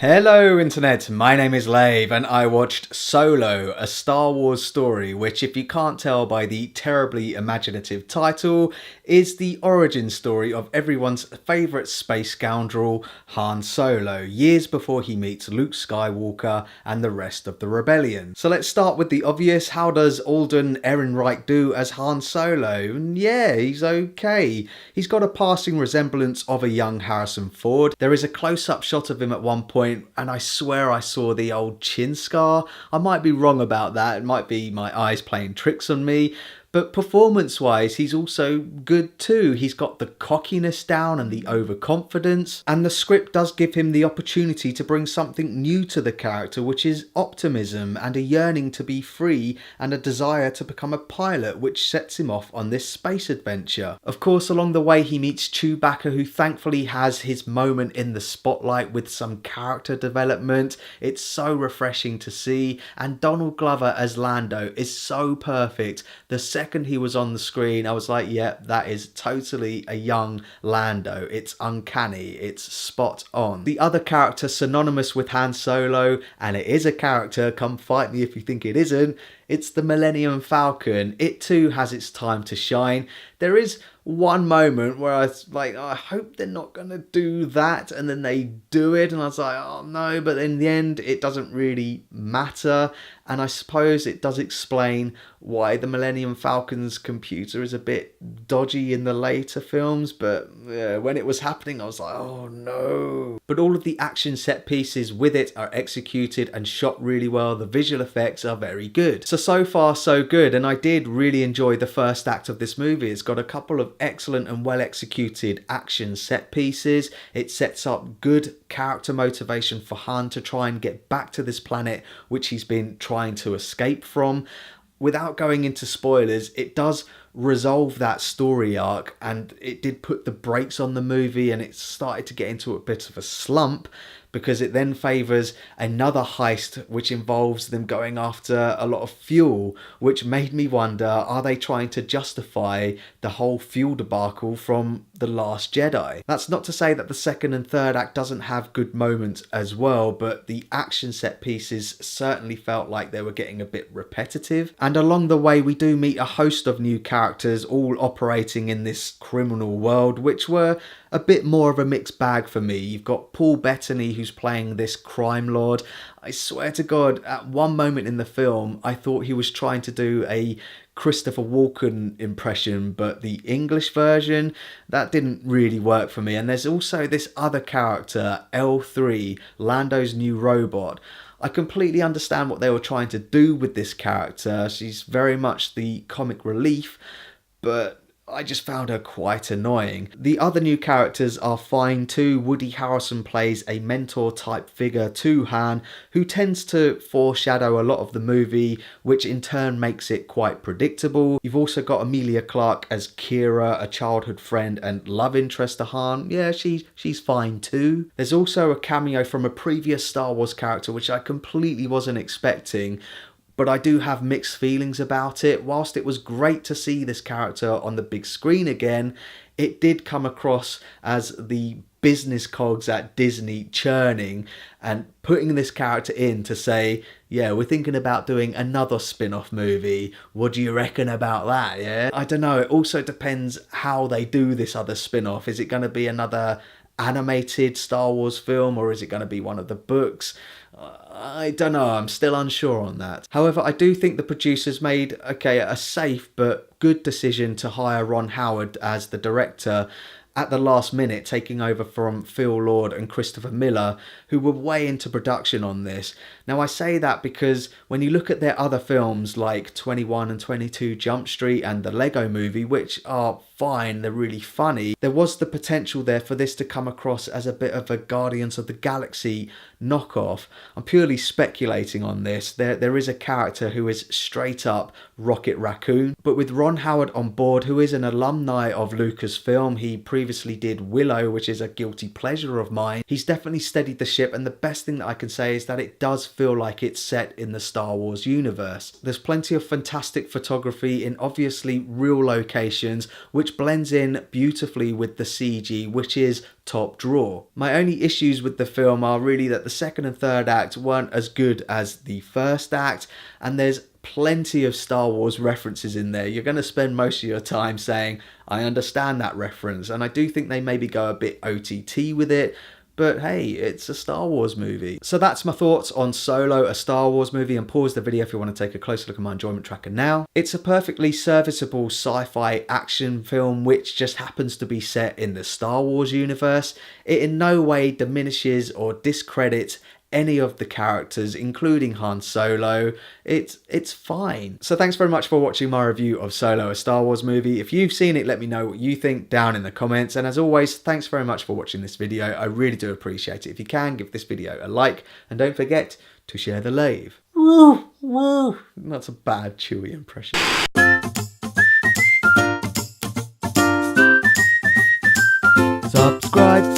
Hello Internet, my name is Lave and I watched Solo, a Star Wars story which, if you can't tell by the terribly imaginative title, is the origin story of everyone's favourite space scoundrel, Han Solo, years before he meets Luke Skywalker and the rest of the rebellion. So let's start with the obvious. How does Alden Ehrenreich do as Han Solo? And yeah, he's okay. He's got a passing resemblance of a young Harrison Ford. There is a close-up shot of him at one point and I swear I saw the old chin scar. I might be wrong about that. It might be my eyes playing tricks on me. But performance-wise, he's also good too. He's got the cockiness down and the overconfidence. And the script does give him the opportunity to bring something new to the character, which is optimism and a yearning to be free and a desire to become a pilot, which sets him off on this space adventure. Of course, along the way, he meets Chewbacca, who thankfully has his moment in the spotlight with some character development. It's so refreshing to see. And Donald Glover as Lando is so perfect. The second he was on the screen, I was like, yeah, that is totally a young Lando. It's uncanny. It's spot on. The other character synonymous with Han Solo, and it is a character, come fight me if you think it isn't, it's the Millennium Falcon. It too has its time to shine. There is one moment where I was like, oh, I hope they're not going to do that, and then they do it, and I was like, oh no, but in the end it doesn't really matter. And I suppose it does explain why the Millennium Falcon's computer is a bit dodgy in the later films, but when it was happening I was like, oh no. But all of the action set pieces with it are executed and shot really well. The visual effects are very good. So far so good, and I did really enjoy the first act of this movie. It's got a couple of excellent and well executed action set pieces. It sets up good character motivation for Han to try and get back to this planet which he's been trying to escape from. Without going into spoilers, it does resolve that story arc, and it did put the brakes on the movie, and it started to get into a bit of a slump because it then favours another heist which involves them going after a lot of fuel, which made me wonder, are they trying to justify the whole fuel debacle from The Last Jedi? That's not to say that the second and third act doesn't have good moments as well, but the action set pieces certainly felt like they were getting a bit repetitive. And along the way we do meet a host of new characters all operating in this criminal world, which were a bit more of a mixed bag for me. You've got Paul Bettany, who's playing this crime lord. I swear to God, at one moment in the film, I thought he was trying to do a Christopher Walken impression, but the English version, that didn't really work for me. And there's also this other character, L3, Lando's new robot. I completely understand what they were trying to do with this character. She's very much the comic relief, but I just found her quite annoying. The other new characters are fine too. Woody Harrelson plays a mentor type figure to Han, who tends to foreshadow a lot of the movie, which in turn makes it quite predictable. You've also got Emilia Clarke as Kira, a childhood friend and love interest to Han. Yeah, she's fine too. There's also a cameo from a previous Star Wars character, which I completely wasn't expecting, but I do have mixed feelings about it. Whilst it was great to see this character on the big screen again, it did come across as the business cogs at Disney churning and putting this character in to say, yeah, we're thinking about doing another spin-off movie. What do you reckon about that, yeah? I don't know. It also depends how they do this other spin-off. Is it going to be another animated Star Wars film, or is it going to be one of the books? I don't know, I'm still unsure on that. However, I do think the producers made, a safe but good decision to hire Ron Howard as the director at the last minute, taking over from Phil Lord and Christopher Miller, who were way into production on this. Now I say that because when you look at their other films like 21 and 22 Jump Street and the Lego Movie, which are fine, they're really funny, there was the potential there for this to come across as a bit of a Guardians of the Galaxy knockoff. I'm purely speculating on this. There is a character who is straight up Rocket Raccoon, but with Ron Howard on board, who is an alumni of Lucasfilm, he previously did Willow, which is a guilty pleasure of mine. He's definitely steadied the ship, and the best thing that I can say is that it does feel like it's set in the Star Wars universe. There's plenty of fantastic photography in obviously real locations, which which blends in beautifully with the CG, which is top drawer. My only issues with the film are really that the second and third act weren't as good as the first act, and there's plenty of Star Wars references in there. You're going to spend most of your time saying, I understand that reference, and I do think they maybe go a bit OTT with it, but hey, it's a Star Wars movie. So that's my thoughts on Solo, a Star Wars movie, and pause the video if you want to take a closer look at my enjoyment tracker now. It's a perfectly serviceable sci-fi action film which just happens to be set in the Star Wars universe. It in no way diminishes or discredits any of the characters, including Han Solo. It's fine. So thanks very much for watching my review of Solo, a Star Wars movie. If you've seen it, let me know what you think down in the comments. And as always, thanks very much for watching this video. I really do appreciate it. If you can, give this video a like, and don't forget to share the Lave. Woo, woo. That's a bad Chewie impression. Subscribe.